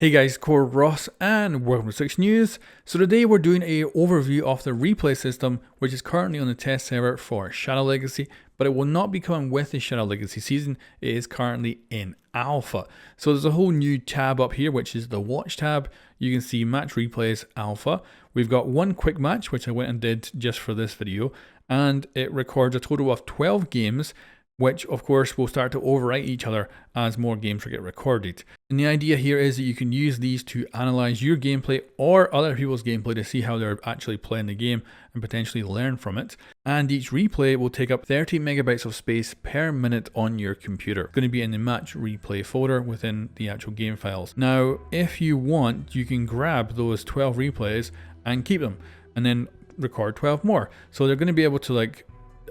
Hey guys, coreross and welcome to 6 News. So today we're doing a overview of the replay system, which is currently on the test server for Shadow Legacy, but it will not be coming with the Shadow Legacy season. It is currently in alpha. So there's a whole new tab up here, which is the watch tab. You can see match replays alpha. We've got one quick match, which I went and did just for this video, and it records a total of 12 games, which of course will start to overwrite each other as more games get recorded. And the idea here is that you can use these to analyze your gameplay or other people's gameplay to see how they're actually playing the game and potentially learn from it. And each replay will take up 30 megabytes of space per minute on your computer. It's going to be in the match replay folder within the actual game files. Now, if you want, you can grab those 12 replays and keep them and then record 12 more. So they're going to be able to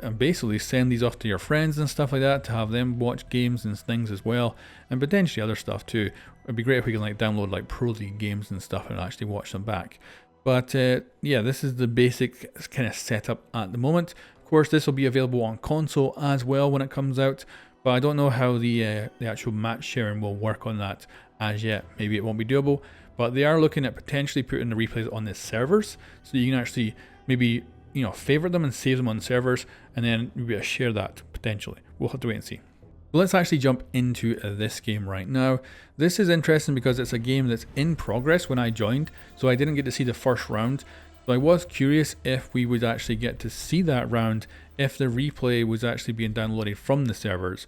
and basically send these off to your friends and stuff like that to have them watch games and things as well, and potentially other stuff too. It'd be great if we can download Pro League games and stuff and actually watch them back. But yeah, this is the basic kind of setup at the moment. Of course, this will be available on console as well when it comes out, but I don't know how the actual match sharing will work on that as yet. Maybe it won't be doable, but they are looking at potentially putting the replays on the servers, so you can actually maybe favorite them and save them on servers, and then maybe share that potentially. We'll have to wait and see. Let's actually jump into this game right now. This is interesting because it's a game that's in progress when I joined, so I didn't get to see the first round. So I was curious if we would actually get to see that round if the replay was actually being downloaded from the servers,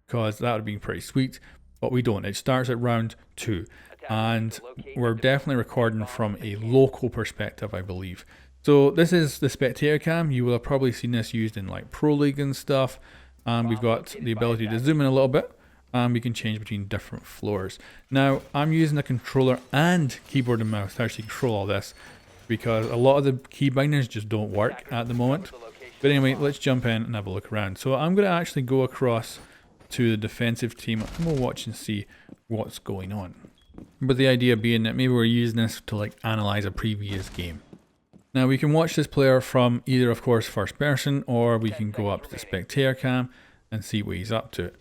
because that would have been pretty sweet, but we don't. It starts at round 2, and we're definitely recording from a local perspective, I believe. So this is the Spectator Cam. You will have probably seen this used in Pro League and stuff. And we've got the ability to zoom in a little bit, and we can change between different floors. Now, I'm using a controller and keyboard and mouse to actually control all this, because a lot of the key bindings just don't work at the moment. But anyway, let's jump in and have a look around. So I'm going to actually go across to the defensive team, and we'll watch and see what's going on. But the idea being that maybe we're using this to analyze a previous game. Now we can watch this player from either, of course, first person, or we can go up to the Spectator Cam and see what he's up to.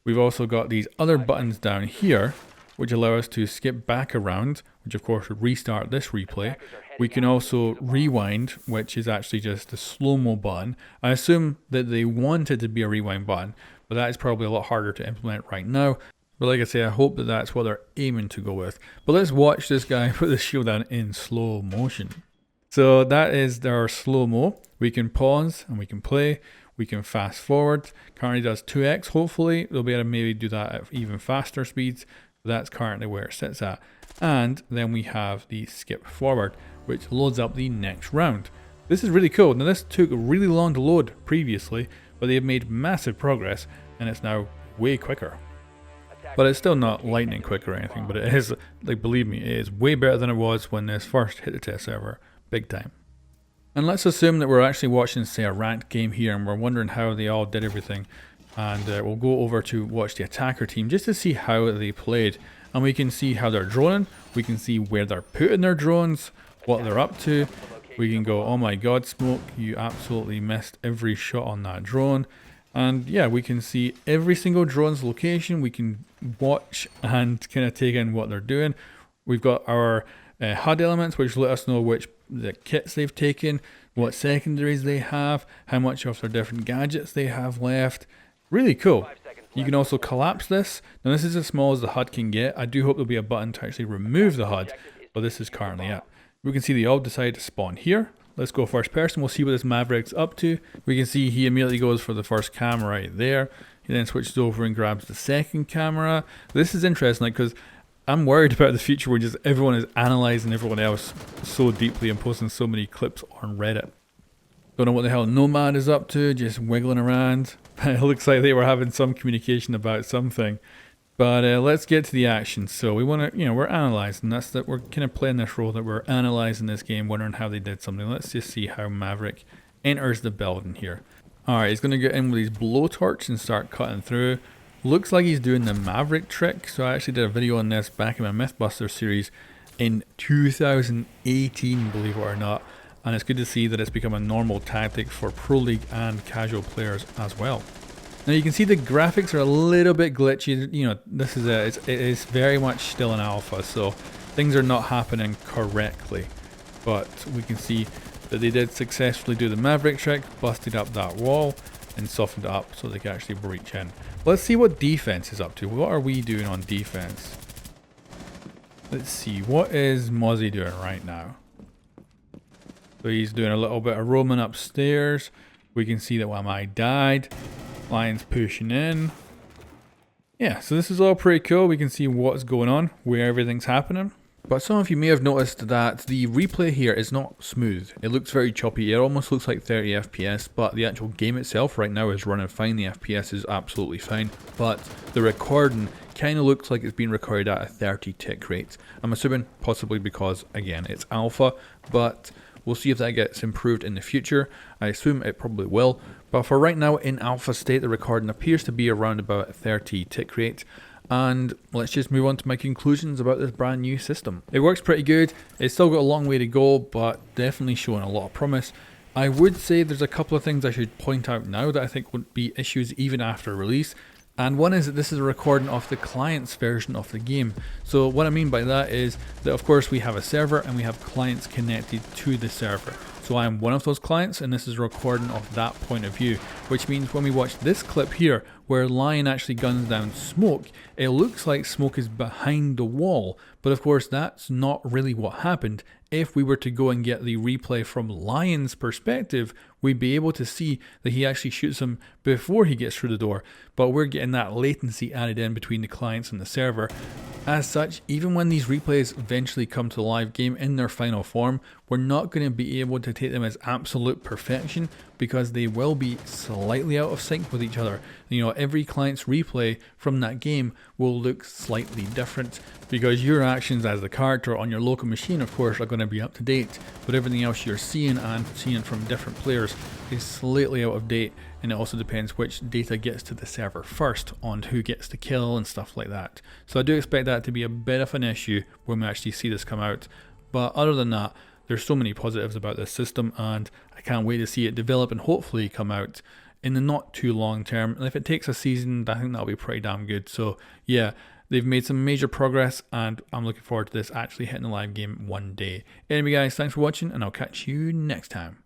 We've also got these other buttons down here, which allow us to skip back around, which of course would restart this replay. We can also rewind, which is actually just the slow-mo button. I assume that they wanted to be a rewind button, but that is probably a lot harder to implement right now. But like I say, I hope that that's what they're aiming to go with. But let's watch this guy put the shield down in slow motion. So that is our slow-mo. We can pause and we can play. We can fast forward. Currently does 2x. Hopefully they'll be able to maybe do that at even faster speeds. That's currently where it sits at. And then we have the skip forward, which loads up the next round. This is really cool. Now this took really long to load previously, but they've made massive progress and it's now way quicker. But it's still not lightning quick or anything, but it is, believe me, it is way better than it was when this first hit the test server. Big time. And let's assume that we're actually watching, say, a ranked game here, and we're wondering how they all did everything. And we'll go over to watch the attacker team just to see how they played. And we can see how they're droning. We can see where they're putting their drones, what they're up to. We can go, oh my god, Smoke, you absolutely missed every shot on that drone. And yeah, we can see every single drone's location. We can watch and kind of take in what they're doing. We've got our HUD elements, which let us know which the kits they've taken, what secondaries they have, how much of their different gadgets they have left. Really cool. You can also collapse this. Now this is as small as the HUD can get. I do hope there'll be a button to actually remove the HUD, but this is currently it. We can see they all decide to spawn here. Let's go first person. We'll see what this Maverick's up to. We can see he immediately goes for the first camera right there. He then switches over and grabs the second camera. This is interesting because I'm worried about the future where just everyone is analysing everyone else so deeply and posting so many clips on Reddit. Don't know what the hell Nomad is up to, just wiggling around. It looks like they were having some communication about something. But let's get to the action. So we want to, we're analysing. That's that we're kind of playing this role that we're analysing this game, wondering how they did something. Let's just see how Maverick enters the building here. Alright, he's going to get in with his blowtorch and start cutting through. Looks like he's doing the Maverick trick. So I actually did a video on this back in my Mythbusters series in 2018, believe it or not. And it's good to see that it's become a normal tactic for Pro League and casual players as well. Now you can see the graphics are a little bit glitchy. You know, this is it is very much still an alpha, so things are not happening correctly. But we can see that they did successfully do the Maverick trick, busted up that wall, and softened it up so they can actually breach in. Let's see what defense is up to. What are we doing on defense? Let's see, what is Mozzie doing right now? So he's doing a little bit of roaming upstairs. We can see that Wamai died. Lion's pushing in. Yeah, so this is all pretty cool. We can see what's going on, where everything's happening. But some of you may have noticed that the replay here is not smooth. It looks very choppy. It almost looks like 30 FPS, but the actual game itself right now is running fine. The FPS is absolutely fine, but the recording kind of looks like it's being recorded at a 30 tick rate. I'm assuming possibly because, again, it's alpha, but we'll see if that gets improved in the future. I assume it probably will, but for right now in alpha state, the recording appears to be around about a 30 tick rate. And let's just move on to my conclusions about this brand new system. It works pretty good. It's still got a long way to go, but definitely showing a lot of promise. I would say there's a couple of things I should point out now that I think would be issues even after release. And one is that this is a recording of the client's version of the game. So what I mean by that is that of course we have a server and we have clients connected to the server. So I am one of those clients and this is a recording of that point of view, which means when we watch this clip here where Lion actually guns down Smoke, it looks like Smoke is behind the wall, but of course that's not really what happened. If we were to go and get the replay from Lion's perspective, we'd be able to see that he actually shoots him before he gets through the door, but we're getting that latency added in between the clients and the server. As such, even when these replays eventually come to the live game in their final form, we're not going to be able to take them as absolute perfection because they will be slightly out of sync with each other. You know, every client's replay from that game will look slightly different because your actions as the character on your local machine, of course, are going to be up to date, but everything else you're seeing and seeing from different players is slightly out of date, and it also depends which data gets to the server first on who gets the kill and stuff like that. So I do expect that to be a bit of an issue when we actually see this come out, but other than that, there's so many positives about this system and I can't wait to see it develop and hopefully come out in the not too long term. And if it takes a season, I think that'll be pretty damn good. So yeah, they've made some major progress and I'm looking forward to this actually hitting the live game one day. Anyway guys, thanks for watching and I'll catch you next time.